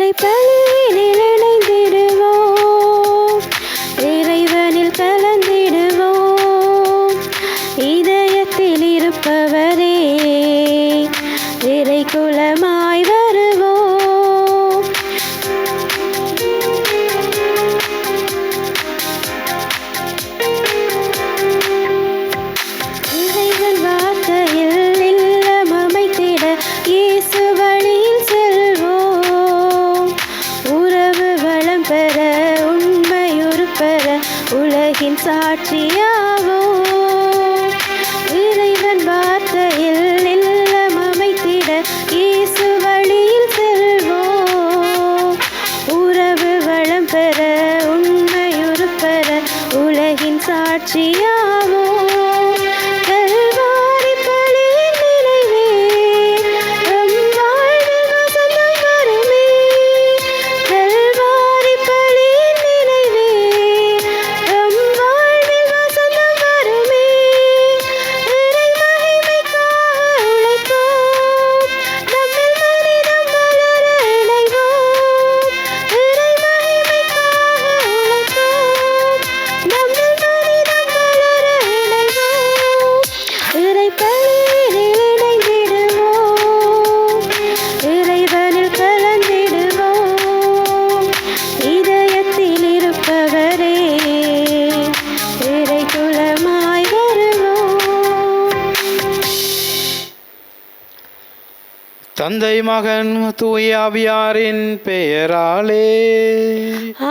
இறைப்பலியில் இணைந்திடுவோம், இறைவனில் கலந்திடுவோம். இதயத்தில் இருப்பவரே இறை குலமாய் வருவோம். இறைவன் வார்த்தையில் இல்லம் அமைத்திட இயேசு வழியில் செல்வோம். உறவு வளம் பெற உண்மையுறு பெற உலகின் சாட்சியாவோம். இறைவன் வார்த்தையில் இல்லம் அமைத்திட இயேசு வழியில் செல்வோம். உறவு வளம் பெற உண்மையுறு பெற உலகின் சாட்சியாவோம். கல்வாரி பலியின் நினைவே நம் வாழ்வில் வசந்தம் வருமே. கல்வாரி பலியின் நினைவே நம் வாழ்வில் வசந்தம் வருமே. இறை மகிமைக்காக உழைப்போம், நம்மில் மனிதம் வளர இணைவோம். இறை மகிமைக்காக உழைப்போம், நம்மில் மனிதம் வளர இணைவோம். இறைப்பலியில் இணைந்திடுவோம், இறைவனில் கலந்திடுவோம். இதயத்தில் இருப்பவரே இறை குலமாய் வருவோம். தந்தை மகன் தூய ஆவியாரின் பெயராலே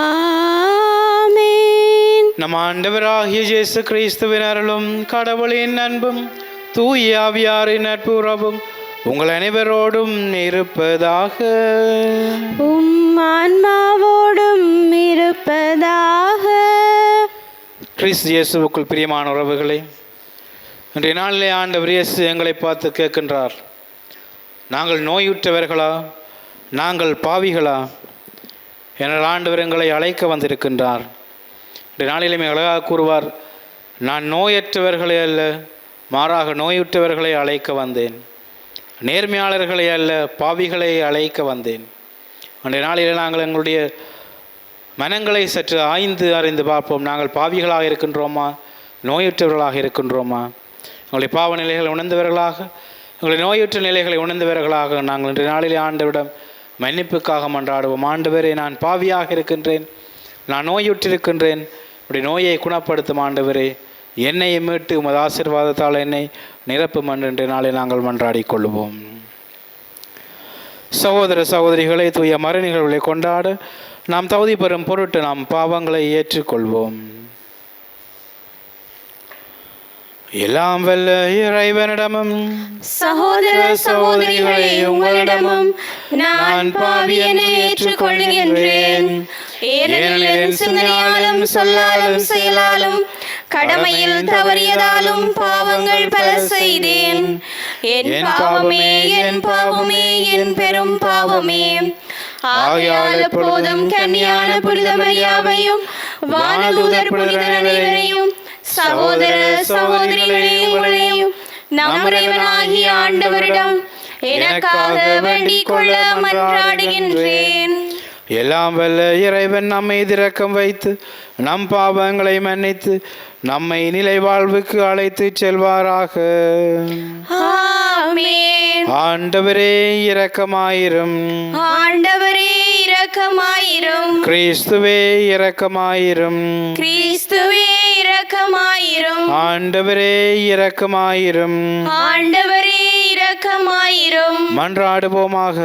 ஆமென். நம் ஆண்டவராகிய இயேசு கிறிஸ்துவின் அருளும் கடவுளின் அன்பும் தூய ஆவியாரின் நட்புறவும் உங்கள் அனைவரோடும் இருப்பதாக. உம் ஆன்மாவோடும் இருப்பதாக. கிறிஸ்து இயேசுவுக்குள் பிரியமான உறவுகளே, இன்றைய நாளிலே ஆண்டவர் இயேசு எங்களை பார்த்து கேட்கின்றார், நாங்கள் நோயுற்றவர்களா, நாங்கள் பாவிகளா? என்ற ஆண்டவர் எங்களை அழைக்க வந்திருக்கின்றார். இன்றைய நாளிலே மிக அழகாக கூறுவார், நான் நோயற்றவர்களை அல்ல, மாறாக நோயுற்றவர்களை அழைக்க வந்தேன். நேர்மையாளர்களை அல்ல, பாவிகளை அழைக்க வந்தேன். அன்றைய நாளில் நாங்கள் எங்களுடைய மனங்களை சற்று ஆய்ந்து அறிந்து பார்ப்போம். நாங்கள் பாவிகளாக இருக்கின்றோமா, நோயுற்றவர்களாக இருக்கின்றோமா? எங்களுடைய பாவ நிலைகளை உணர்ந்தவர்களாக, எங்களுடைய நோயுற்ற நிலைகளை உணர்ந்தவர்களாக நாங்கள் இன்றைய நாளிலே ஆண்டவரிடம் மன்னிப்புக்காக மன்றாடுவோம். ஆண்டவரே, நான் பாவியாக இருக்கின்றேன், நான் நோயுற்றிருக்கின்றேன், உடைய நோயை குணப்படுத்தும் ஆண்டவரே, என்னை மீட்டு உமது ஆசீர்வாதத்தால் என்னை நிரப்பும் என்று நாளை நாங்கள் மன்றாடிக் கொள்வோம். சகோதர சகோதரிகளை, தூய மறை நிகழ்வுகளை கொண்டாட நாம் தகுதி பெறும் பொருட்டு நாம் பாவங்களை ஏற்றுக்கொள்வோம். எல்லாம் வல்ல இறைவனிடமும் சகோதர சகோதரிகளை உங்களிடமும் நான் பாவியனை ஏற்றுக்கொள்கின்றேன். ஏனெனில் என் சிந்தனையாலும் சொல்லாலும் செயலாலும் கடமையில் தவறியதாலும் பாவங்கள் பல செய்தேன். என் பாவமே, என் பாவமே, என் பெரும் பாவமே. ஆகையால் எப்பொழுதும் கன்னியான புனித மரியாவையும் வானதூதர் புனிதர் அனைவரையும் சகோதர சகோதரிகளே உங்களையும் நம் இறைவனாகிய ஆண்டவரிடம் எனக்காக வேண்டிக் கொள்ள மன்றாடுகின்றேன். எல்லாம் வல்ல இறைவன் நம்மை இரக்கம் வைத்து நம் பாவங்களை மன்னித்து நம்மை நிலை வாழ்வுக்கு அழைத்து செல்வாராக. ஆமென். ஆண்டவரே இரக்கமாயிரும். ஆண்டவரே இரக்கமாயிரும். கிறிஸ்துவே இரக்கமாயிரும். கிறிஸ்துவே இரக்கமாயிரும். ஆண்டவரே இரக்கமாயிரும். ஆண்டவரே இரக்கமாயிரும். மன்றாடுவோமாக.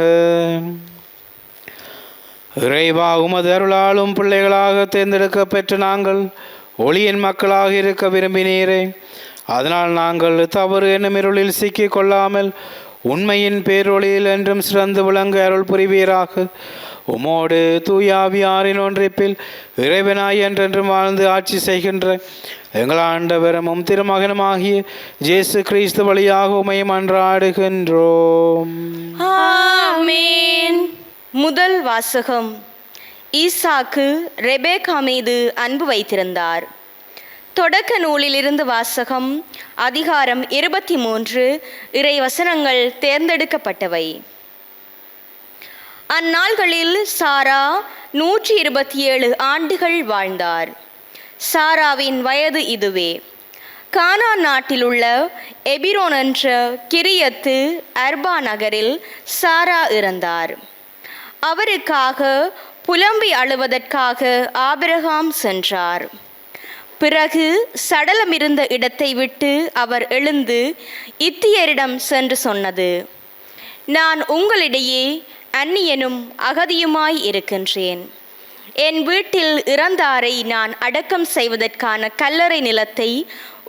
இறைவா, உமது அருளாலும் பிள்ளைகளாக தேர்ந்தெடுக்கப்பெற்ற நாங்கள் ஒளியின் மக்களாக இருக்க விரும்பினீரே. அதனால் நாங்கள் தவறு என்னும் இருளில் சிக்கிக் கொள்ளாமல் உண்மையின் பேரொளியில் என்றும் சிறந்து விளங்க அருள் புரிவீராக. உமோடு தூயாவியாரின் ஒன்றிப்பில் இறைவனாய் என்றென்றும் வாழ்ந்து ஆட்சி செய்கின்ற எங்கள் ஆண்டவரும் திருமகனுமாகிய இயேசு கிறிஸ்து வழியாக உம்மை மன்றாடுகின்றோம். ஆமென். முதல் வாசகம். ஈசாக்கு ரெபேக்கா மீது அன்பு வைத்திருந்தார். தொடக்க நூலிலிருந்து வாசகம். அதிகாரம் 23. இறை வசனங்கள் தேர்ந்தெடுக்கப்பட்டவை. அந்நாள்களில் சாரா 127 ஆண்டுகள் வாழ்ந்தார். சாராவின் வயது இதுவே. கானான் நாட்டில் உள்ள எபிரோன் என்ற கிரியத்து அர்பா நகரில் சாரா இறந்தார். அவருக்காக புலம்பி அழுவதற்காக ஆபிரகாம் சென்றார். பிறகு சடலம் இருந்த இடத்தை விட்டு அவர் எழுந்து இத்தியரிடம் சென்று சொன்னது, நான் உங்களிடையே அந்நியனும் அகதியுமாய் இருக்கின்றேன். என் வீட்டில் இறந்தாரை நான் அடக்கம் செய்வதற்கான கல்லறை நிலத்தை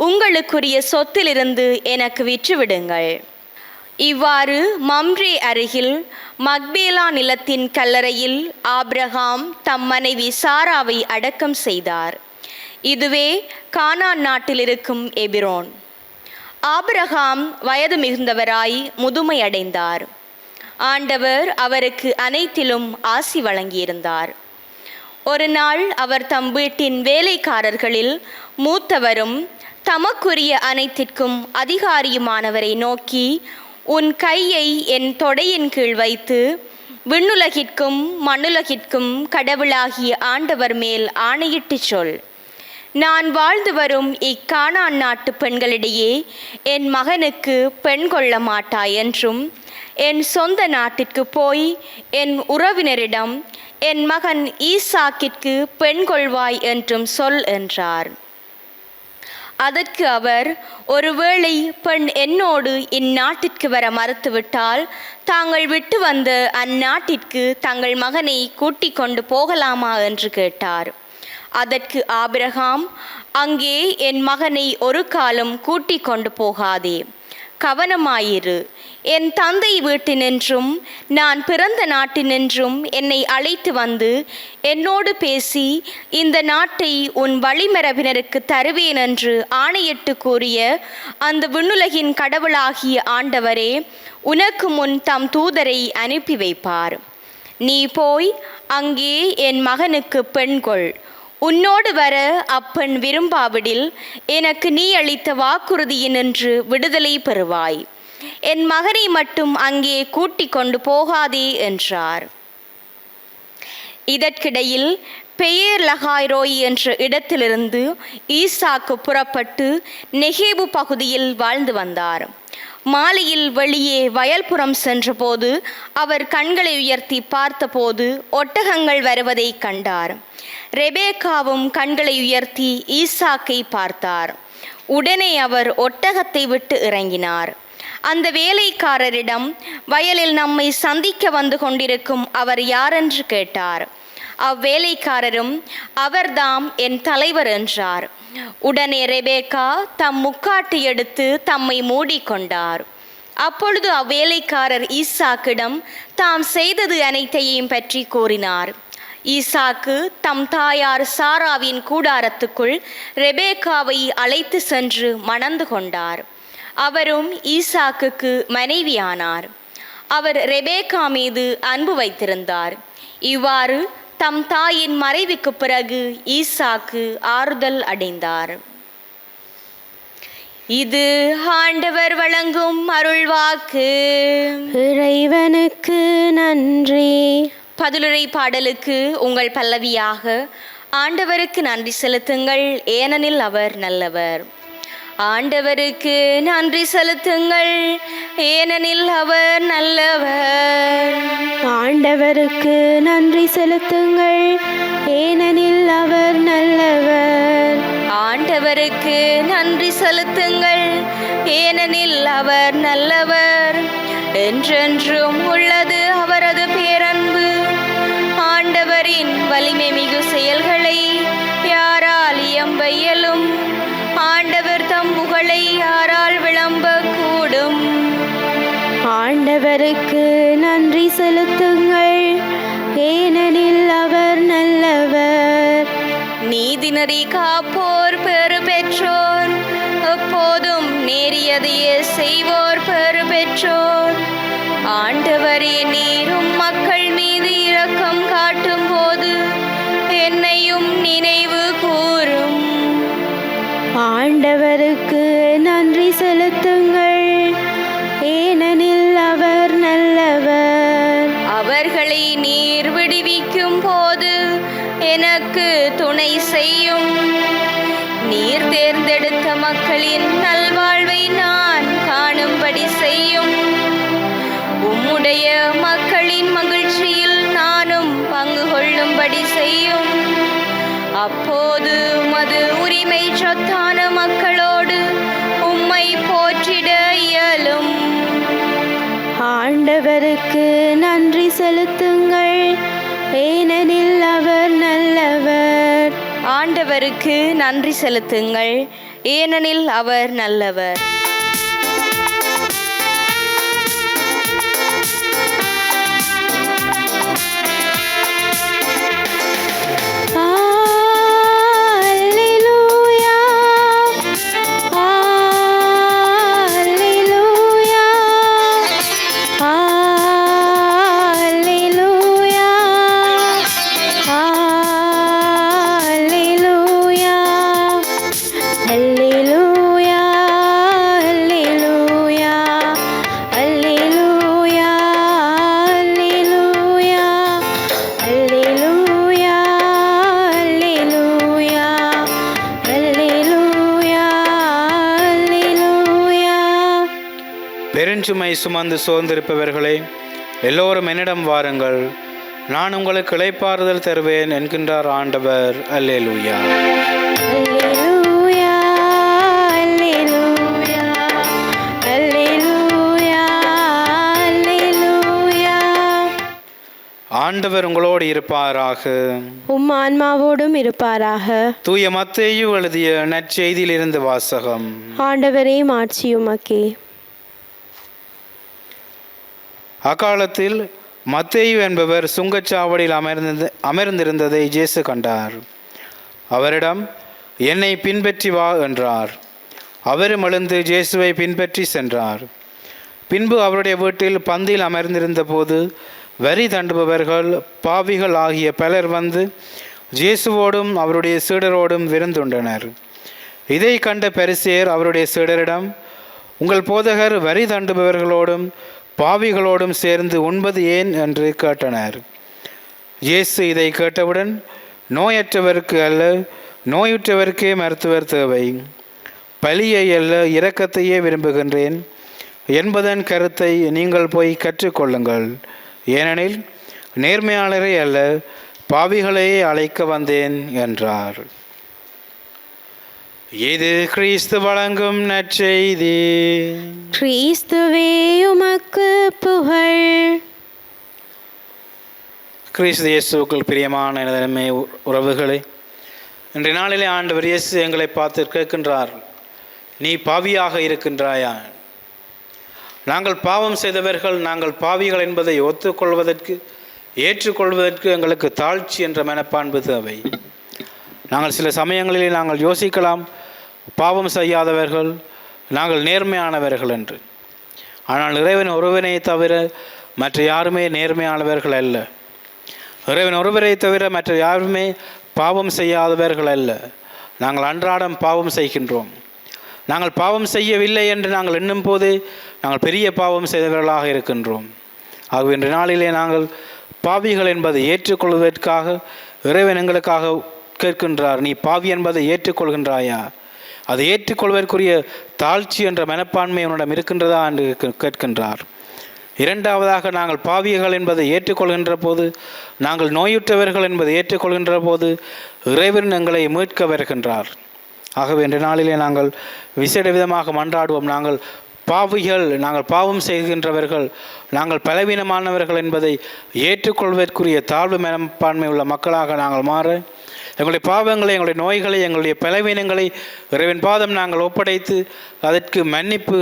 உங்களுக்குரிய சொத்திலிருந்து எனக்கு விற்றுவிடுங்கள். இவ்வாறு மம்ரே அருகில் மக்பேலா நிலத்தின் கல்லறையில் ஆபிரகாம் தம் மனைவி சாராவை அடக்கம் செய்தார். இதுவே கானான் நாட்டில் இருக்கும் எபிரோன். ஆபிரகாம் வயது மிகுந்தவராய் முதுமை அடைந்தார். ஆண்டவர் அவருக்கு அனைத்திலும் ஆசி வழங்கியிருந்தார். ஒரு நாள் அவர் தம் வீட்டின் வேலைக்காரர்களில் மூத்தவரும் தமக்குரிய அனைத்திற்கும் அதிகாரியுமானவரை நோக்கி, உன் கையை என் தொடையின் கீழ் வைத்து விண்ணுலகிற்கும் மண்ணுலகிற்கும் கடவுளாகிய ஆண்டவர் மேல் ஆணையிட்டு சொல், நான் வாழ்ந்து வரும் இக்கானான் நாட்டு பெண்களிடையே என் மகனுக்கு பெண் கொள்ள மாட்டாய் என்றும், என் சொந்த நாட்டிற்கு போய் என் உறவினரிடம் என் மகன் ஈசாக்கிற்கு பெண் கொள்வாய் என்றும் சொல் என்றார். அதற்கு அவர், ஒருவேளை பெண் என்னோடு இந்நாட்டிற்கு வர மறுத்துவிட்டால் தாங்கள் விட்டு வந்த அந்நாட்டிற்கு தங்கள் மகனை கூட்டிக் கொண்டு போகலாமா என்று கேட்டார். அதற்கு ஆபிரகாம், அங்கே என் மகனை ஒரு காலம் கூட்டிக் கொண்டு போகாதே, கவனமாயிரு. என் தந்தை வீட்டினின்றும் நான் பிறந்த நாட்டினின்றும் என்னை அழைத்து வந்து என்னோடு பேசி இந்த நாட்டை உன் வழிமரபினருக்கு தருவேன் என்று ஆணையிட்டு கூறிய அந்த விண்ணுலகின் கடவுளாகிய ஆண்டவரே உனக்கு முன் தம் தூதரை அனுப்பி வைப்பார். நீ போய் அங்கே என் மகனுக்கு பெண் கொள். உன்னோடு வர அப்பெண் விரும்பாவிடில் எனக்கு நீ அளித்த வாக்குறுதியினின்று விடுதலை பெறுவாய். என் மகனை மட்டும் அங்கே கூட்டிக் கொண்டு போகாதே என்றார். இதற்கிடையில் பெயர் லகாய்ரோய் என்ற இடத்திலிருந்து ஈசாக்கு புறப்பட்டு நெகேபு பகுதியில் வாழ்ந்து வந்தார். மாலையில் வெளியே வயல்புறம் சென்றபோது அவர் கண்களை உயர்த்தி பார்த்தபோது ஒட்டகங்கள் வருவதை கண்டார். ரெபேக்காவும் கண்களை உயர்த்தி ஈசாக்கை பார்த்தார். உடனே அவர் ஒட்டகத்தை விட்டு இறங்கினார். அந்த வேலைக்காரரிடம், வயலில் நம்மை சந்திக்க வந்து கொண்டிருக்கும் அவர் யாரென்று கேட்டார். அவ்வேலைக்காரரும், அவர்தாம் என் தலைவர் என்றார். உடனே ரெபேக்கா தம் முக்காட்டு எடுத்து தம்மை மூடிக்கொண்டார். அப்பொழுது அவ்வேலைக்காரர் ஈசாக்கிடம் தாம் செய்தது அனைத்தையும் பற்றி கூறினார். ஈசாக்கு தம் தாயார் சாராவின் கூடாரத்துக்குள் ரெபேக்காவை அழைத்து சென்று மணந்து கொண்டார். அவரும் ஈசாக்குக்கு மனைவியானார். அவர் ரெபேக்கா மீது அன்பு வைத்திருந்தார். இவ்வாறு தம் தாயின் மறைவுக்கு பிறகு ஈசாக்கு ஆறுதல் அடைந்தார். இது ஆண்டவர் வழங்கும் அருள்வாக்கு. இறைவனுக்கு நன்றி. பதிலுரை பாடலுக்கு உங்கள் பல்லவியாக, ஆண்டவருக்கு நன்றி செலுத்துங்கள் ஏனெனில் அவர் நல்லவர். ஆண்டவருக்கு நன்றி செலுத்துங்கள் ஏனெனில் அவர் நல்லவர். ஆண்டவருக்கு நன்றி செலுத்துங்கள் ஏனெனில் அவர் நல்லவர். ஆண்டவருக்கு நன்றி செலுத்துங்கள் ஏனெனில் அவர் நல்லவர். என்றென்றும் உள்ளது அவரது பேரன்பு. ஆண்டவரின் வலிமை மிகு செயல்களை யாரால் இயம்ப இயலும்? ஆண்டவர் தம் புகழை யாரால் விளம்ப கூடும்? ஆண்டவருக்கு நன்றி செலுத்துங்கள் ஏனெனில் அவர் நல்லவர். நீதிநெறி காப்போர் பெறு பெற்றோர், எப்போதும் நேரியதையே செய்வோர் பெறு பெற்றோர். ஆண்டவரே, நீரும் மக்கள் மீது இரக்கம் காட்டும் போது என்னையும் நினைவு கூரும். ஆண்டவருக்கு நன்றி செலுத்துங்கள் ஏனெனில் அவர் நல்லவர். அவர்களை தேர்ந்தெடுத்த மக்களின் நல்வாழ்வை நான் காணும்படி செய்யும். உம்முடைய மக்களின் மகிழ்ச்சியில் நானும் பங்கு கொள்ளும்படி செய்யும். அப்போது உமது உரிமை சொத்தான மக்களோடு உம்மை போற்றிட இயலும். ஆண்டவருக்கு நன்றி செலுத்துங்கள், ஏனெனில் அவர் நல்லவர். ஆண்டவருக்கு நன்றி செலுத்துங்கள், ஏனெனில் அவர் நல்லவர். பெருஞ்சுமை சுமந்து சோர்ந்திருப்பவர்களே, எல்லோரும் என்னிடம் வாருங்கள், நான் உங்களுக்கு இளைப்பாறுதல் தருவேன் என்கின்றார் ஆண்டவர். அல்லேலூயா. அல்லேலூயா, அல்லேலூயா, அல்லேலூயா, அல்லேலூயா. ஆண்டவர் உங்களோடு இருப்பாராக, உம் ஆன்மாவோடும் இருப்பாராக. தூய மத்தேயு எழுதிய நற்செய்தியிலிருந்து வாசகம். ஆண்டவரே மாட்சியுமக்கே. அக்காலத்தில் மத்தேயு என்பவர் சுங்கச்சாவடியில் அமர்ந்திருந்ததை இயேசு கண்டார். அவரிடம், என்னை பின்பற்றி வா என்றார். அவரும் எழுந்து இயேசுவை பின்பற்றி சென்றார். பின்பு அவருடைய வீட்டில் பந்தியில் அமர்ந்திருந்த போது வரி தண்டுபவர்கள் பாவிகள் ஆகிய பலர் வந்து இயேசுவோடும் அவருடைய சீடரோடும் விருந்துண்டனர். இதை கண்ட பரிசேயர் அவருடைய சீடரிடம், உங்கள் போதகர் வரி தண்டுபவர்களோடும் பாவிகளோடும் சேர்ந்து உண்பது ஏன் என்று கேட்டனர். இயேசு இதை கேட்டவுடன், நோயற்றவருக்கு அல்ல, நோயுற்றவருக்கே மருத்துவர் தேவை. பலியை அல்ல, இரக்கத்தையே விரும்புகின்றேன் என்பதன் கருத்தை நீங்கள் போய் கற்றுக்கொள்ளுங்கள். ஏனெனில் நேர்மையாளரை அல்ல, பாவிகளையே அழைக்க வந்தேன் என்றார். இது கிறிஸ்து வழங்கும் நற்செய்தி. கிறிஸ்துவே உமக்கு புகழ். கிறிஸ்து இயேசுவுக்குள் பிரியமான எனதன்மை உறவுகளை, இன்றைய நாளிலே ஆண்டவர் இயேசு எங்களை பார்த்து கேட்கின்றார், நீ பாவியாக இருக்கின்றாயா? நாங்கள் பாவம் செய்தவர்கள், நாங்கள் பாவிகள் என்பதை ஒத்துக்கொள்வதற்கு ஏற்றுக்கொள்வதற்கு எங்களுக்கு தாழ்ச்சி என்ற மனப்பான்பு தேவை. நாங்கள் சில சமயங்களிலே நாங்கள் யோசிக்கலாம், பாவம் செய்யாதவர்கள், நாங்கள் நேர்மையானவர்கள் என்று. ஆனால் இறைவன் ஒருவனை தவிர மற்ற யாருமே நேர்மையானவர்கள் அல்ல. இறைவன் ஒருவரை தவிர மற்ற யாருமே பாவம் செய்யாதவர்கள் அல்ல. நாங்கள் அன்றாடம் பாவம் செய்கின்றோம். நாங்கள் பாவம் செய்யவில்லை என்று நாங்கள் எண்ணும் போது நாங்கள் பெரிய பாவம் செய்தவர்களாக இருக்கின்றோம். ஆகவே இன்றைய நாளிலே நாங்கள் பாவிகள் என்பதை ஏற்றுக்கொள்வதற்காக இறைவன் எங்களுக்காக கேட்கின்றார், நீ பாவி என்பதை ஏற்றுக்கொள்கின்றாயா? அதை ஏற்றுக்கொள்வதற்குரிய தாழ்ச்சி என்ற மனப்பான்மை உன்னிடம் இருக்கின்றதா என்று கேட்கின்றார். இரண்டாவதாக, நாங்கள் பாவிகள் என்பதை ஏற்றுக்கொள்கின்ற போது, நாங்கள் நோயுற்றவர்கள் என்பதை ஏற்றுக்கொள்கின்ற போது இறைவன் எங்களை மீட்க வருகின்றார். ஆகவே இன்றைய நாளிலே நாங்கள் விசேட விதமாக மன்றாடுவோம். நாங்கள் பாவிகள், நாங்கள் பாவம் செய்கின்றவர்கள், நாங்கள் பலவீனமானவர்கள் என்பதை ஏற்றுக்கொள்வதற்குரிய தாழ்வு மனப்பான்மை உள்ள மக்களாக நாங்கள் மாற, எங்களுடைய பாவங்களை, எங்களுடைய நோய்களை, எங்களுடைய பலவீனங்களை இறைவன் பாதம் நாங்கள் ஒப்படைத்து அதற்கு மன்னிப்பு,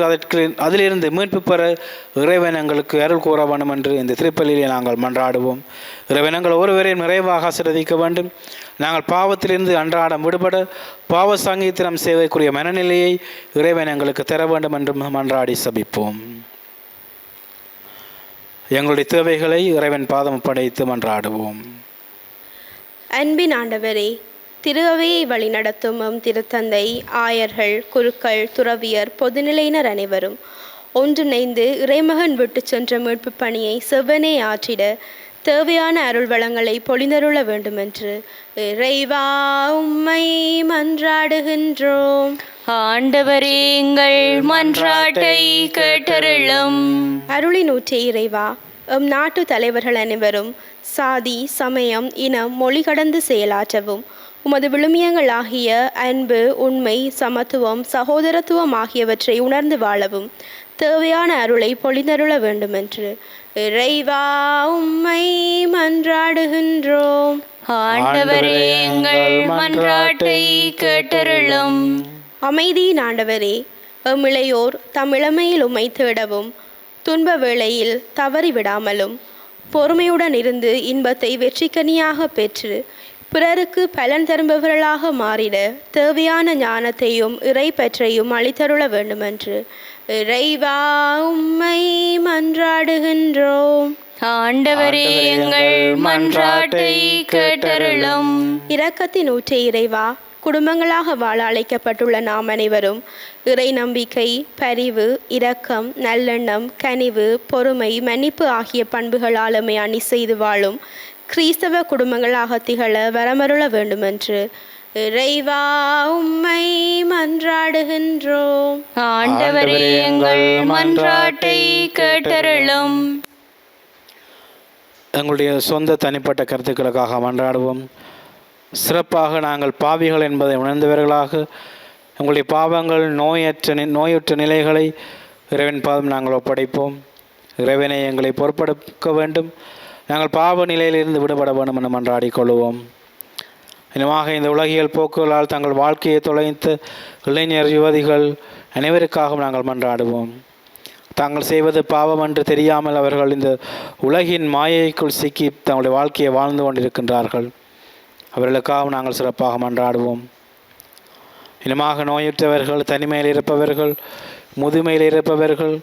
அதிலிருந்து மீட்பு பெற இறைவன் எங்களுக்கு அருள் கூற வேண்டும் என்று இந்த திருப்பலியிலே நாங்கள் மன்றாடுவோம். இறைவன் எங்கள் ஒருவரையும் நிறைவாக ஆசீர்வதிக்க வேண்டும். நாங்கள் பாவத்திலிருந்து அன்றாடம் விடுபட பாவ சங்கீதனம் செய்வதற்குரிய மனநிலையை இறைவன் எங்களுக்கு தர வேண்டும் என்று மன்றாடி சபிப்போம். எங்களுடைய தேவைகளை இறைவன் பாதம் படைத்து மன்றாடுவோம். அன்பின் ஆண்டவரே, திரு அவையை வழிநடத்தும் திருத்தந்தை, ஆயர்கள், குருக்கள், துறவியர், பொதுநிலையினர் அனைவரும் ஒன்றிணைந்து இறைமகன் விட்டு சென்ற மீட்பு பணியை செவ்வனே ஆற்றிட தேவையான அருள் வளங்களை பொழிந்தருள வேண்டுமென்று இறைவா உம்மை மன்றாடுகின்றோம். ஆண்டவரே எங்கள் மன்றாட்டை கேட்டருளும். அருளின் ஊற்றே இறைவா, எம் நாட்டு தலைவர்கள் அனைவரும் சாதி, சமயம், இனம், மொழி கடந்து செயலாற்றவும், உமது விழுமியங்களாகிய அன்பு, உண்மை, சமத்துவம், சகோதரத்துவம் ஆகியவற்றை உணர்ந்து வாழவும் தேவையான அருளை பொழிந்தருள வேண்டுமென்று இறைவா உம்மை மன்றாடுகின்றோம். ஆண்டவரே எங்கள் மன்றாட்டை கேட்டருளும். அமைதியின் ஆண்டவரே, எம் இளையோர் தம் இளமையில் உம்மை தேடவும், துன்ப வேளையில் தவறிவிடாமலும், பொறுமையுடன் இருந்து இன்பத்தை வெற்றிக்கனியாக பெற்று பிறருக்கு பலன் தருபவர்களாக மாறிட தேவையான ஞானத்தையும் இறை பெற்றையும் அளித்தருள வேண்டுமென்று இறைவா உம்மை மன்றாடுகின்றோம். ஆண்டவரே எங்கள் மன்றாட்டை கேட்டருளும். இரக்கத்தின் ஊற்றே இறைவா, குடும்பங்களாக வாழ அழைக்கப்பட்டுள்ள நாம் அனைவரும் இறை நம்பிக்கை, பரிவு, இரக்கம், நல்லெண்ணம், கனிவு, பொறுமை, மன்னிப்பு ஆகிய பண்புகளால் எம்மை அணி செய்து வாழும் கிறிஸ்தவ குடும்பங்களாக திகழ வரமருள வேண்டுமென்று இறைவா உம்மை மன்றாடுகின்றோம். ஆண்டவரே எங்கள் மன்றாட்டை கேட்டருளும். எங்களுடைய சொந்த தனிப்பட்ட கருத்துக்களுக்காக மன்றாடுவோம். சிறப்பாக நாங்கள் பாவிகள் என்பதை உணர்ந்தவர்களாக எங்களுடைய பாவங்கள் நோயுற்ற நிலைகளை இறைவன் பாதம் நாங்கள் ஒப்படைப்போம். இறைவனை எங்களை பொறுப்படுத்த வேண்டும். நாங்கள் பாவ நிலையிலிருந்து விடுபட வேண்டும் என மன்றாடி கொள்வோம். இனமாக இந்த உலகியல் போக்குகளால் தங்கள் வாழ்க்கையை தொலைத்த இளைஞர் யுவதிகள் அனைவருக்காகவும் நாங்கள் மன்றாடுவோம். தாங்கள் செய்வது பாவம் என்று தெரியாமல் அவர்கள் இந்த உலகின் மாயைக்குள் சிக்கி தங்களுடைய வாழ்க்கையை வாழ்ந்து கொண்டிருக்கின்றார்கள். அவர்களுக்காகவும் நாங்கள் சிறப்பாக மன்றாடுவோம். இனமாக நோயுற்றவர்கள், தனிமையில் இருப்பவர்கள், முதுமையில் இருப்பவர்கள்,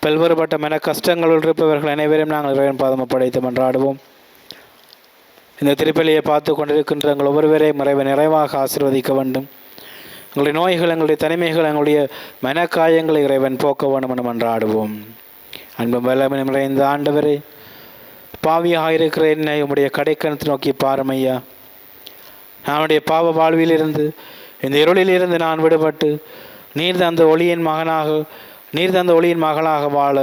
பல்வேறுபட்ட மன கஷ்டங்களுள் இருப்பவர்கள் அனைவரையும் நாங்கள் இறைவன் பாதம் படைத்து மன்றாடுவோம். இந்த திருப்பலியை பார்த்து கொண்டிருக்கின்ற எங்கள் ஒவ்வொருவரையும் இறைவன் நிறைவாக ஆசீர்வதிக்க வேண்டும். எங்களுடைய நோய்கள், எங்களுடைய தனிமைகள், எங்களுடைய மனக்காயங்களை இறைவன் போக்க வேண்டும் என மன்றாடுவோம். அன்பும் வல்லமையும் நிறைந்த ஆண்டவரே, பாவியாக இருக்கிற என்னை உம்முடைய கடைக்கணத்தை நோக்கி பாருமையா. என்னுடைய பாவ வாழ்விலிருந்து, இந்த இருளிலிருந்து நான் விடுபட்டு நீர் தந்த ஒளியின் மகளாக வாழ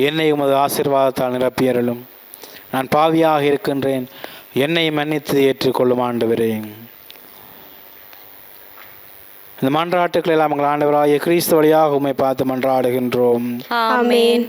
என்னை உமது ஆசீர்வாதத்தால் நிரப்பியருளும். நான் பாவியாக இருக்கின்றேன், என்னை மன்னித்து ஏற்றுக்கொள்ளும் ஆண்டவரே. இந்த மன்றாட்டுக்கள் எல்லாம் எங்கள் ஆண்டவராகிய கிறிஸ்து வழியாக உம்மை பார்த்து மன்றாடுகின்றோம். ஆமென்.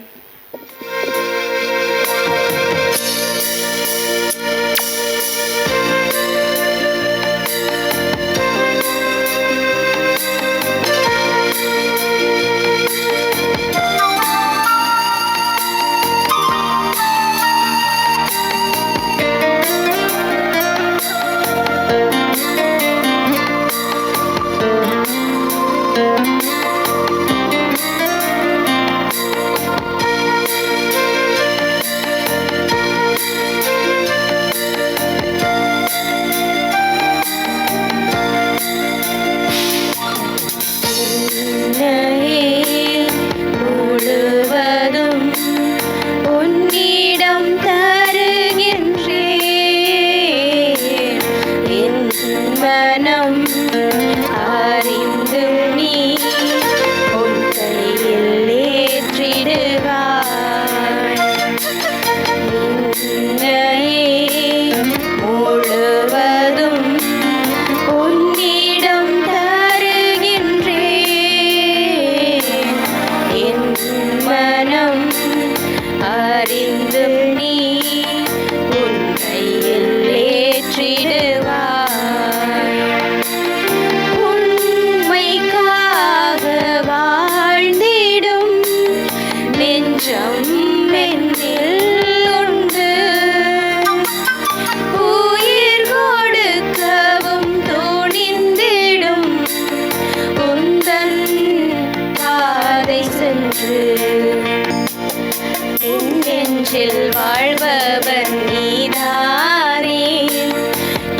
வாழ்பவர் நீதானே,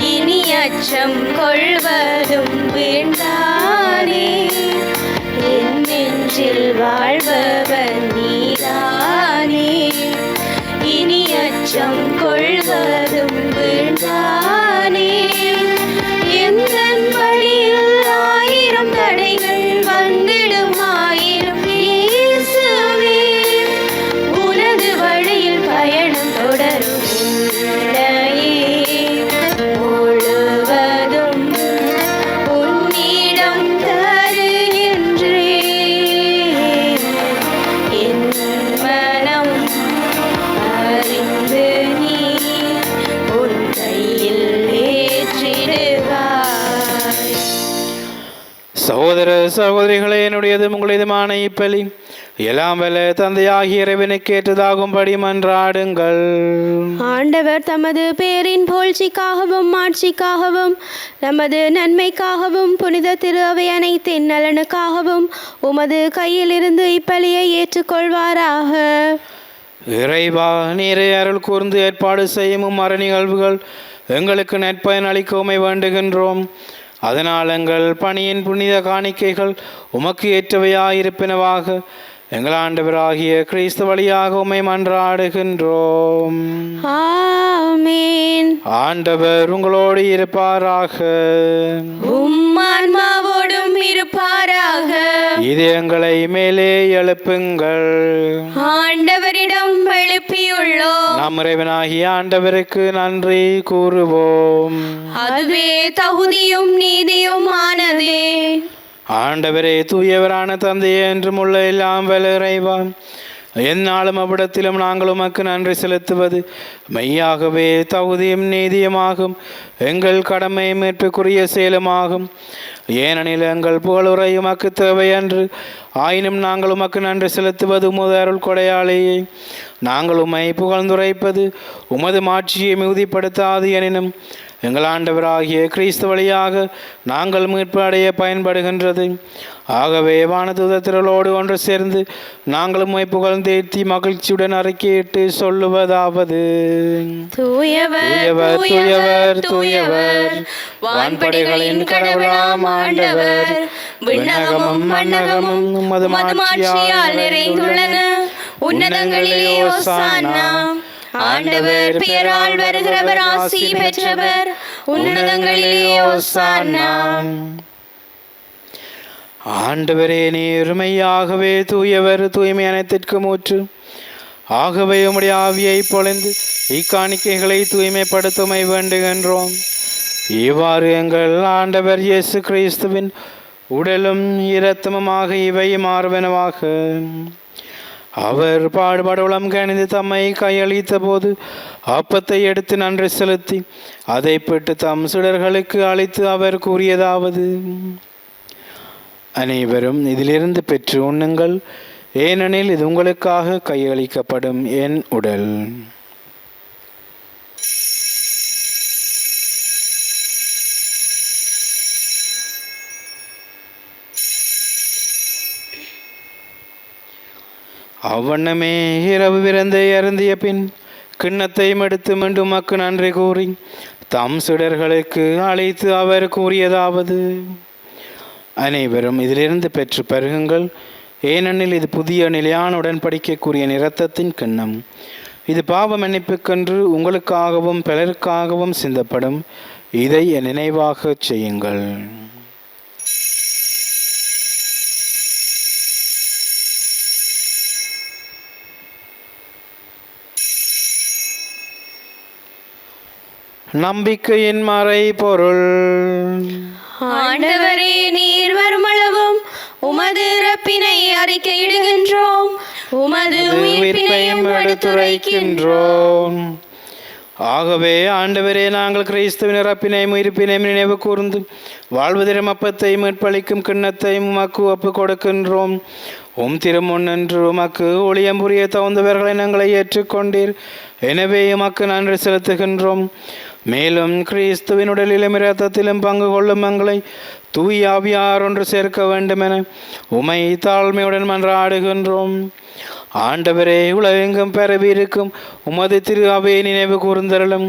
இனி அச்சம் கொள்வதும் வேண்டானே. என் நெஞ்சில் வாழ்பவர் நீதானே, இனி அச்சம் அச்சம் கொள்வதும் வேண்டானே. எந்தன் வழியில் ஆயிரம் தடைகள் வந்திடும் ஆயிரம் இயேசுவே, உனது வழியில் பயணம் தொடரும் என்னையே முழுவதும் உன்னிடம் தருகின்றேன். என் மனம் அறிந்து நீ உன் கையில் ஏற்றிடுவாய். சகோதர சகோதரிகளே, என்னுடையதும் உங்களுடையதுமான இப்பலி எல்லாம் வல்ல தந்தையாகிய இறைவனுக்கு ஏற்றதாகும்படி மன்றாடுங்கள். ஆண்டவர் தமது பேரின் புகழ்ச்சிக்காகவும் ஆட்சிக்காகவும் நமது நன்மைக்காகவும் புனித திரு அவை அனைத்தின் நலனுக்காகவும் உமது கையிலிருந்து இப்பலியை ஏற்றுக்கொள்வாராக. இறைவா, நீரே அருள் கூர்ந்து ஏற்பாடு செய்யும் மர நிகழ்வுகள் எங்களுக்கு நற்பயன் அளிக்கவுமை வேண்டுகின்றோம். அதனால் எங்கள் பணியின் புனித காணிக்கைகள் உமக்கு ஏற்றவையாயிருப்பினவாக எங்கள் ஆண்டவராகிய கிறிஸ்து வழியாக உம்மை மன்றாடுகின்றோம். ஆமென். ஆண்டவர் உங்களோடு இருப்பாராக. ஆன்மாவோடும் இருப்பாராக. இதயங்களை மேலே எழுப்புங்கள். ஆண்டவரிடம் எழுப்பியுள்ளோம். நம் இறைவனாகிய ஆண்டவருக்கு நன்றி கூறுவோம். அதுவே தகுதியும் நீதியுமானதே. ஆண்டவரே, தூயவரான தந்தையே, என்றும் உள்ள எல்லாம் வல்ல இறைவா, எந்நாளும் அவ்விடத்திலும் நாங்கள் உமக்கு நன்றி செலுத்துவது மெய்யாகவே தகுதியும் நீதியுமாகும். எங்கள் கடமை மீட்புக்குரிய செயலுமாகும். ஏனெனில் எங்கள் புகழுரை உமக்கு தேவை அன்று. ஆயினும் நாங்கள் உமக்கு நன்றி செலுத்துவது உமது அருள் கொடையாலேயே. நாங்கள் உம்மை புகழ்ந்துரைப்பது உமது மாட்சியை மிகுதிப்படுத்தாது. எனினும் எங்கள் ஆண்டவராகிய கிறிஸ்து வழியாக நாங்கள் மீட்பு அடைய பயன்படுகின்றது. ஆகவே வானதூத திரளோடு ஒன்று சேர்ந்து நாங்கள் உம்மை புகழ்ந்தேத்தி மகிழ்ச்சியுடன் அறிக்கையிட்டு சொல்லுவதாவது: தூயவர் தூயவர் தூயவர், வான்படைகளின் கடவுளாம் ஆண்டவர். விண்ணகமும் மண்ணகமும் உமது மாட்சியால் நிறைந்துள்ளன. உன்னதங்களிலே ஓசானா. ஆண்டவர் பெயரால் வருகிறவர் ஆசி பெற்றவர். உன்னதங்களிலே ஓசானா. ஆண்டவரே, நீர் மெய்யாகவே தூயவர், தூய்மை அனைத்திற்கும் ஊற்று. ஆகவே உம்முடைய ஆவியை பொழிந்து இக்காணிக்கைகளை தூய்மைப்படுத்துமை வேண்டுகின்றோம். இவ்வாறு எங்கள் ஆண்டவர் இயேசு கிறிஸ்துவின் உடலும் இரத்தமுமாக இவை மாறுவனவாக. அவர் பாடுபடுவளம் கணிந்து தம்மை கையளித்த போது அப்பத்தை எடுத்து நன்றி செலுத்தி அதை பெற்று தம் சீடர்களுக்கு அளித்து அவர் கூறியதாவது: அனைவரும் இதிலிருந்து பெற்று உண்ணுங்கள், ஏனெனில் இது உங்களுக்காக கையளிக்கப்படும் என் உடல். அவ்வண்ணமே இரவு விருந்தை அருந்திய பின் கிண்ணத்தை எடுத்து மீண்டும் உமக்கு நன்றி கூறி தம் சீடர்களுக்கு அழைத்து அவர் கூறியதாவது: அனைவரும் இதிலிருந்து பெற்று பருகுங்கள், ஏனெனில் இது புதிய நிலையான உடன்படிக்கைக்குரிய இரத்தத்தின் கிண்ணம். இது பாவ மன்னிப்புக்கென்று உங்களுக்காகவும் பலருக்காகவும் சிந்தப்படும். இதை என் நினைவாக செய்யுங்கள். நம்பிக்கையின் மறை பொருள். ஆண்டவரே, நீர் வருமளவும் உமது இறப்பினை அறிக்கையிடுகின்றோம், உமது உயிர்ப்பினையும் எடுத்துரைக்கின்றோம். ஆகவே ஆண்டவரே, நாங்கள் கிறிஸ்துவின் இறப்பினையும் உயிர்ப்பினையும் நினைவு கூர்ந்து வாழ்வதிலும் அப்பத்தை மீட்பளிக்கும் கிண்ணத்தையும் உமக்கு ஒப்பு கொடுக்கின்றோம். திருமுன்னன்று உமக்கு ஒளியம் புரிய தகுந்தவர்களை நாங்களை ஏற்றுக்கொண்டீர். எனவே உமக்கு நன்றி செலுத்துகின்றோம். மேலும் கிறிஸ்துவின் உடலிலும் இரத்தத்திலும் பங்கு கொள்ளும் எங்களை தூய் ஆவியார் ஒன்று சேர்க்க வேண்டுமென உமை தாழ்மையுடன் மன்றாடுகின்றோம். ஆண்டவரே, உலகெங்கும் பரவி இருக்கும் உமது திரு அவையை நினைவு கூர்ந்தருளும்.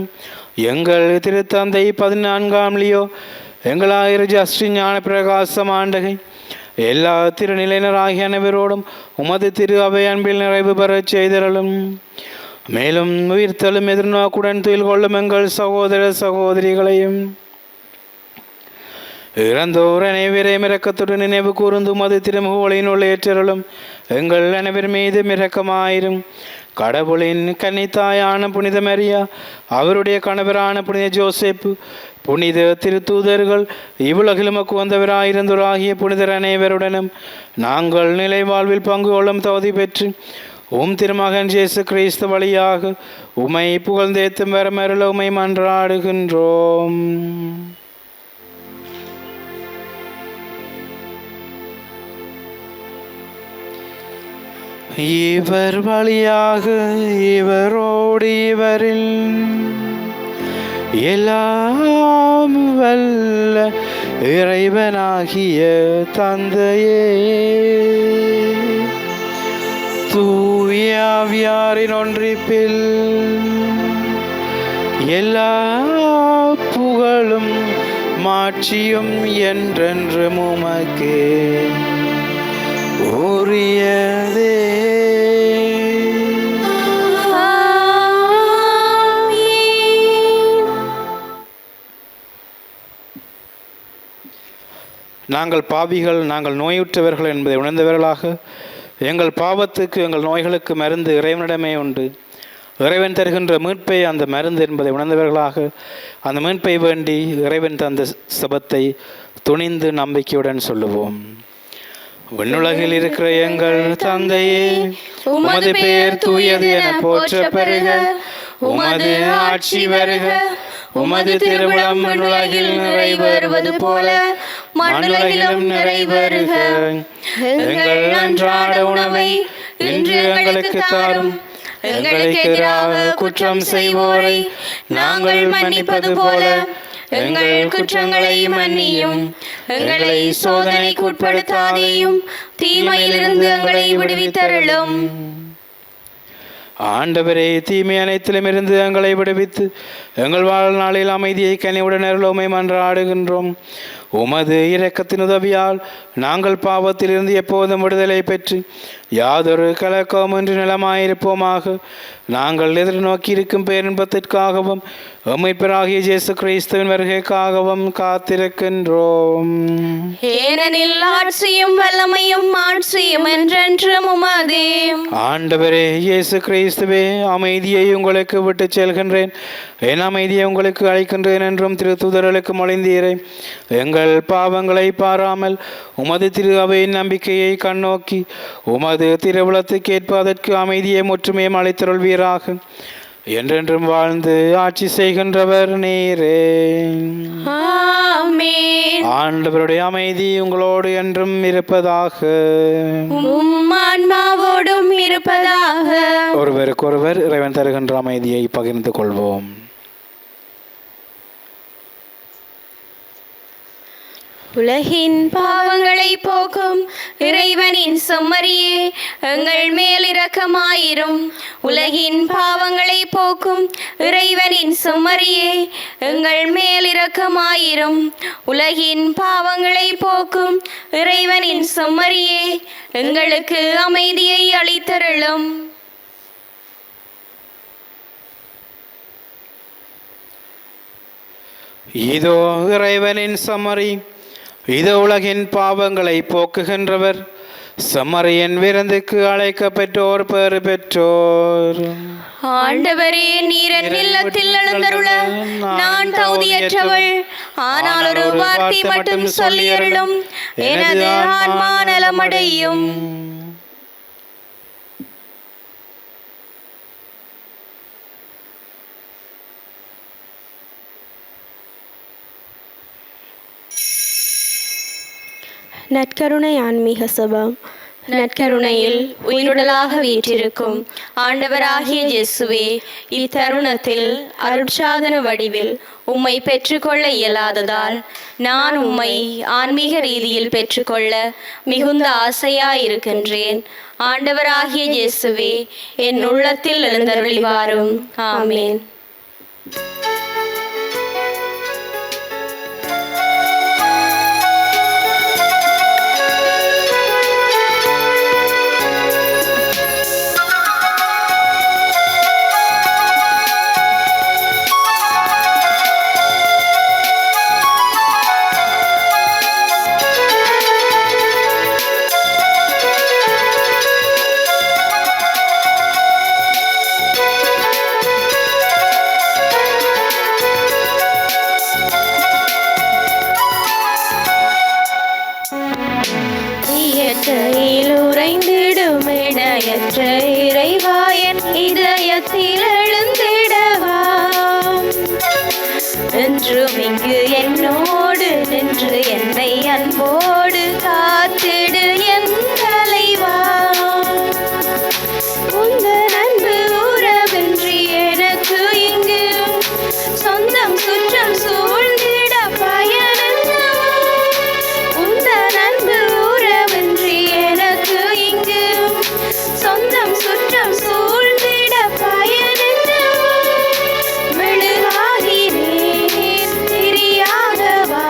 எங்கள் திருத்தந்தை 14ஆம் லியோ, எங்களாயிர ஜஸ்டி ஞான பிரகாசம் ஆண்டகை, எல்லா திருநிலையினராகிய அனைவரோடும் உமது திரு அவை அன்பில் நிறைவு பெறச் செய்தருளும். மேலும் உயிர்த்தலும் எதிர்நோக்குடன் துயில் கொள்ளும் எங்கள் சகோதர சகோதரிகளையும் இறந்தோர் அனைவரையும் இரக்கத்துடன் நினைவு கூர்ந்து மது திருமுகோளின் உள்ளேற்றலும் எங்கள் அனைவர் மீது இரக்கமாயிரும். கடவுளின் கன்னித்தாயான புனித மரியா, அவருடைய கணவரான புனித ஜோசேப்பு, புனித திருத்தூதர்கள், இவ்வுலகிலும் வந்தவராயிருந்தோராகிய புனிதர் அனைவருடனும் நாங்கள் நிலை வாழ்வில் பங்கு கொள்ளும் தகுதி பெற்று திருமகன் இயேசு கிறிஸ்து வழியாக உமை புகழ்ந்தேத்தும் வரமருள உமை மன்றாடுகின்றோம். இவர் வழியாக இவரோடு இவரில் எல்லாம் வல்ல இறைவனாகிய தந்தையே, தூய ஆவியாரின் ஒன்றிப்பில் எல்லா புகழும் மாட்சியும் என்றென்றும் உமக்கே உரியதே. நாங்கள் பாவிகள், நாங்கள் நோயுற்றவர்கள் என்பதை உணர்ந்தவர்களாக எங்கள் பாவத்துக்கு எங்கள் நோய்களுக்கு மருந்து இறைவனிடமே உண்டு. இறைவன் தருகின்ற மீட்பை அந்த மருந்து என்பதை உணர்ந்தவர்களாக அந்த மீட்பை வேண்டி இறைவன் தந்த சபத்தை துணிந்து நம்பிக்கையுடன் சொல்லுவோம். விண்ணுலகில் இருக்கிற எங்கள் தந்தையே, உமது பெயர் தூயது என போற்ற பெறுக. உமது ஆட்சி வருக. உமது திருவிழம் விண்ணுலகில் நிறைவேறுவது போல மண்ணுலகிலும் நிறைவேறுக. எங்கள் அன்றாட உணவை இன்று எங்களுக்கு தாரும். எங்களுக்கு எதிராக குற்றம் செய்வோரை நாங்கள் மன்னிப்பது போல எங்கள் குற்றங்களை மன்னியும். எங்களை சோதனைக்கு உட்படுத்தாதேயும், தீமையிலிருந்து எங்களை விடுவித்தருளும். ஆண்டவரே, தீமை அனைத்திலும் இருந்து எங்களை விடுவித்து எங்கள் வாழ்நாளில் அமைதியை கனிவுடன் அருளுமை மன்றாடுகின்றோம். உமது இரக்கத்தின் உதவியால் நாங்கள் பாவத்திலிருந்து எப்போதும் விடுதலை பெற்று யாதொரு கலக்கமின்றி நலமாயிருப்போமாக. நாங்கள் எதிர்நோக்கி இருக்கும் பேரின்பத்திற்காகவும் மீட்பராகிய இயேசு கிறிஸ்துவின் வருகைக்காகவும் காத்திருக்கின்றோம். ஏனெனில் ஆட்சியும் வல்லமையும் மாட்சியும் என்றென்றும் உமதே. ஆண்டவரே இயேசு கிறிஸ்துவே, அமைதியை உங்களுக்கு விட்டு செல்கின்றேன், என் அமைதியை உங்களுக்கு அளிக்கின்றேன் என்றும் திருத்தூதர்களுக்கு மொழிந்தீரே. எங்கள் பாவங்களை பாராமல் உமது திரு அவையின் நம்பிக்கையை கண்ணோக்கி உமது திருவுளத்துக்கு ஏற்பதற்கு அமைதியை முற்றுமையும் அளித்தருள்வீராக. என்றென்றும் வாழ்ந்து ஆட்சி செய்கின்றவர் நீரே. ஆமென். ஆண்டவருடைய அமைதி உங்களோடு என்றும் இருப்பதாக. உம் ஆன்மாவோடும் இருப்பதாக. ஒருவருக்கொருவர் இறைவன் தருகின்ற அமைதியை பகிர்ந்து கொள்வோம். உலகின் பாவங்களை போக்கும் இறைவனின் செம்மறியே, எங்கள் மேல் இரக்கமாயிரும். உலகின் பாவங்களை போக்கும் இறைவனின் செம்மறியே, எங்கள் மேல் இரக்கமாயிரும். உலகின் பாவங்களை போக்கும் இறைவனின் செம்மறியே, எங்களுக்கு அமைதியை அளித்தருளும். இதோ இறைவனின் செம்மறி, இதோ உலகின் பாவங்களை போக்குகின்றவர். செம்மறியின் விருந்துக்கு அழைக்கப்பெற்றோர் பேறு பெற்றோர். ஆண்டவரே, நீர் என் இல்லத்தில் எழுந்தருள நான் தகுதியற்றவள். ஆனால் ஒரு வார்த்தை மட்டும் சொல்லியருளும், எனது ஆன்மா நலமடையும். நற்கருணை ஆன்மீக சபம். நற்கருணையில் உயிருடலாக வீற்றிருக்கும் ஆண்டவராகிய இயேசுவே, இத்தருணத்தில் அருட்சாதன வடிவில் உம்மை பெற்றுக்கொள்ள இயலாததால் நான் உம்மை ஆன்மீக ரீதியில் பெற்றுக்கொள்ள மிகுந்த ஆசையாயிருக்கின்றேன். ஆண்டவராகிய இயேசுவே, என் உள்ளத்தில் எழுந்தருளி வாரும். ஆமேன். என்ற இறைவா என் இதயத்தில் எழுந்திடவா என்றும் இங்கு என்னோடு நின்று என்னை அன்போடு காத்திடு என் தலைவா உந்தன் அன்பு உறவின்றி எனக்கு இங்கு சொந்தம் சுற்றம் சூழ்ந்திட பயனென்னவா உந்தன் அன்பு உறவின்றி எனக்கு இங்கு சொந்தம் சுற்றம் சூழ்ந்திட பயனென்னவா மெழுகாகிறேன் திரியாகவா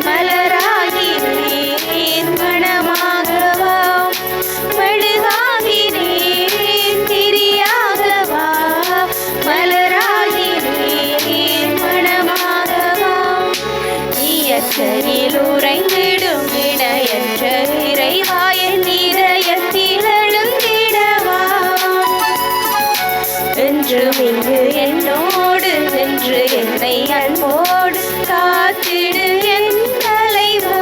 மலராகிறேன் மணமாகவா மெழுகாகிறேன் திரியாகவா மலராகிறேன் மணமாகவா இயற்கையில் உறைந்திடும் இணையற்ற இறைவா என் இதயத்தில் எழுந்திடவா என்றும் இங்கு என்னோடு நின்று என்னை அன்போடு காத்திடு என் தலைவா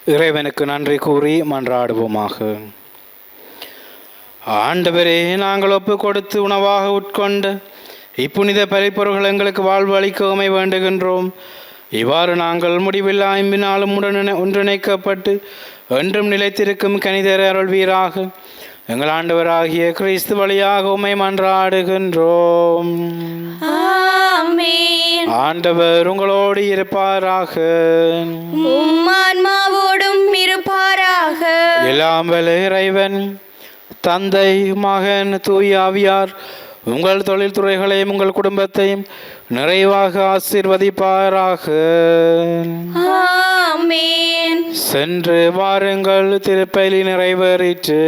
இறைவனுக்கு நன்றி கூறி மன்றாடுவோமாக. ஆண்டவரே, நாங்கள் ஒப்பு கொடுத்து உணவாக உட்கொண்டு இப்புனித பரிப்பொருள்கள் எங்களுக்கு வாழ்வு அளிக்கவுமை வேண்டுகின்றோம். இவ்வாறு நாங்கள் முடிவில்லா ஐம்பினாலும் ஒன்றிணைக்கப்பட்டு என்றும் நிலைத்திருக்கும் கனிதர அருள்வீராக. எங்கள் ஆண்டவராகிய கிறிஸ்து வழியாக உம்மை மன்றாடுகின்றோம். ஆமென். ஆண்டவர் உங்களோடு இருப்பாராக. உம் ஆன்மாவோடும் இருப்பாராக. எல்லாம் வல்ல இறைவன் தந்தை, மகன், தூய ஆவியார் உங்கள் தொழில்துறைகளையும் உங்கள் குடும்பத்தையும் நிறைவாக ஆசீர்வதிப்பாராக. ஆமென். சென்று வாருங்கள், திருப்பலி நிறைவேறிற்று.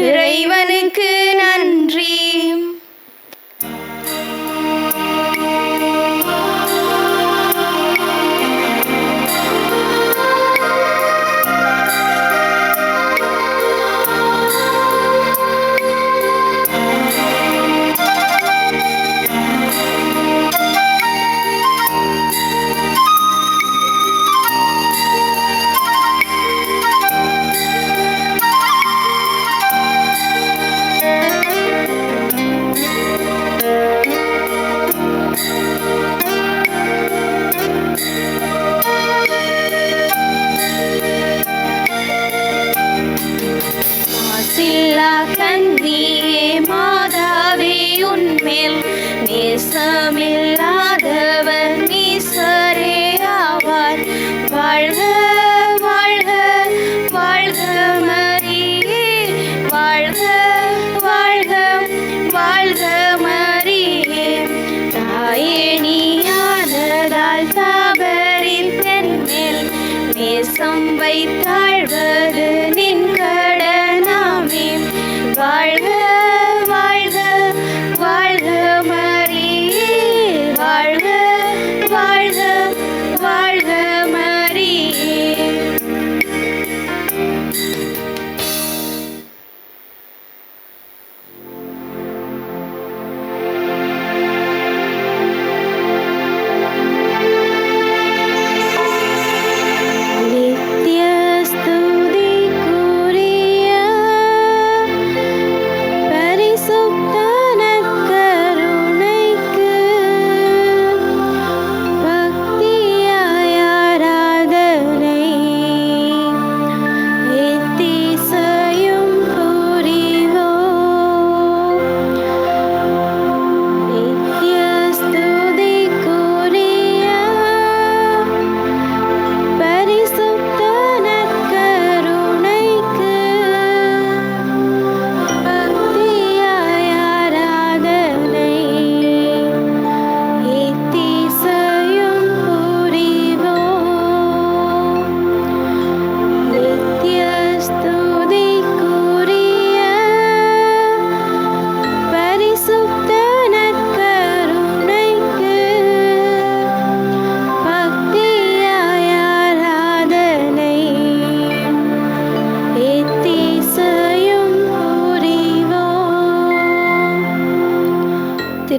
இறைவனுக்கு நன்றி. மாசில்லா கன்னியே மாதாவே, உன்மேல் நேசமில்லாதவர் நீசரே ஆவார். வாழ்க வாழ்க வாழ்க மரியே, வாழ்க வாழ்க வாழ்க மரியே. தாயே நீயானதால் தாபரில் தென்மேல் நேசம் வைத்தாழ்வது நின் கடனாமே. வாழ்க வாழ்க வாழ்க மரியே, வாழ்க வாழ்க வாழ்க மரியே. நித்ய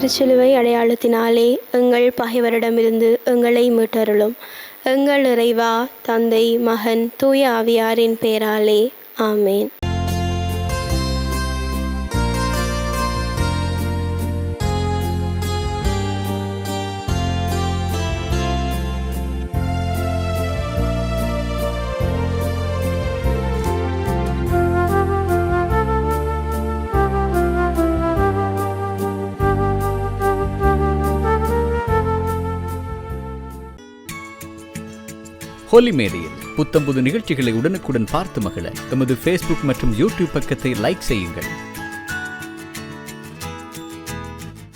திருச்சிலுவை அடையாளத்தினாலே எங்கள் பகைவரிடமிருந்து எங்களை மீட்டருளும். எங்கள் இறைவா, தந்தை, மகன், தூய ஆவியாரின் பேராலே ஆமேன். ஹோலி மேடையில் புத்தம்புது நிகழ்ச்சிகளை உடனுக்குடன் பார்த்து மகிழ எமது ஃபேஸ்புக் மற்றும் யூடியூப் பக்கத்தை லைக் செய்யுங்கள்.